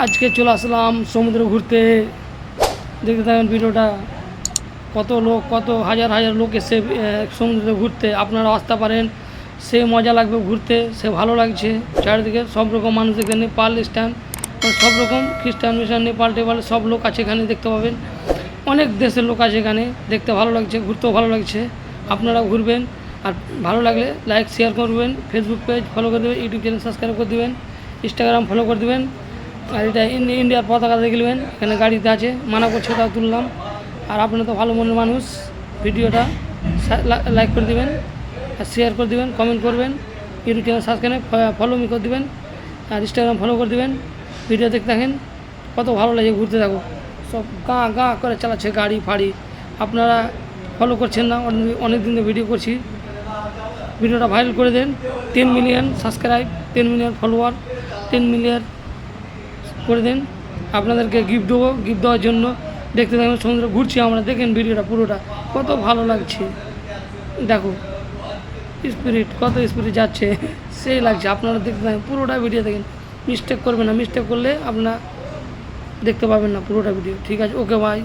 আজকে চলে আসলাম সমুদ্র ঘুরতে। দেখতে থাকেন ভিডিওটা। কত লোক, কত হাজার হাজার লোক এসে সমুদ্রে ঘুরতে। আপনারা আসতে পারেন, সে মজা লাগবে ঘুরতে, সে ভালো লাগছে। চারিদিকে সব রকম মানুষ, এখানে নেপাল স্ট্যান্ড, সব রকম খ্রিস্টান মিশন, নেপাল টেপাল সব লোক আছে এখানে, দেখতে পাবেন। অনেক দেশের লোক আছে এখানে, দেখতে ভালো লাগছে, ঘুরতেও ভালো লাগছে। আপনারাও ঘুরবেন, আর ভালো লাগলে লাইক শেয়ার করবেন, ফেসবুক পেজ ফলো করে দেবেন, ইউটিউব চ্যানেল সাবস্ক্রাইব করে দেবেন, ইনস্টাগ্রাম ফলো করে দেবেন। আর এটা ইন্ডিয়ার পতাকা দেখলেন, এখানে গাড়িতে আছে, মানা করছে তাও তুললাম। আর আপনারা তো ভালো মনের মানুষ, ভিডিওটা লাইক করে দেবেন, আর শেয়ার করে দেবেন, কমেন্ট করবেন, YouTube channel subscribe follow me করে দেবেন, আর ইনস্টাগ্রাম ফলো করে দেবেন। ভিডিও দেখতে থাকেন, কত ভালো লাগে ঘুরতে থাকো। সব গাঁ গাঁ করে চালাচ্ছে গাড়ি ফাড়ি। আপনারা ফলো করছেন না, অনেক দিন ভিডিও করছি। ভিডিওটা ভাইরাল করে দেন। 10 million subscribe, 10 million follower, 10 million করে দেন। আপনাদেরকে গিফট দেবো, গিফট দেওয়ার জন্য দেখতে থাকবেন। সমুদ্র ঘুরছি আমরা, দেখেন ভিডিওটা পুরোটা, কত ভালো লাগছে। দেখো স্পিরিট, কত স্পিরিট যাচ্ছে, সেই লাগছে। আপনারা দেখতে থাকেন পুরোটা ভিডিও, দেখেন। মিস্টেক করবেন না, মিস্টেক করলে আপনারা দেখতে পাবেন না পুরোটা ভিডিও। ঠিক আছে, ওকে, বাই।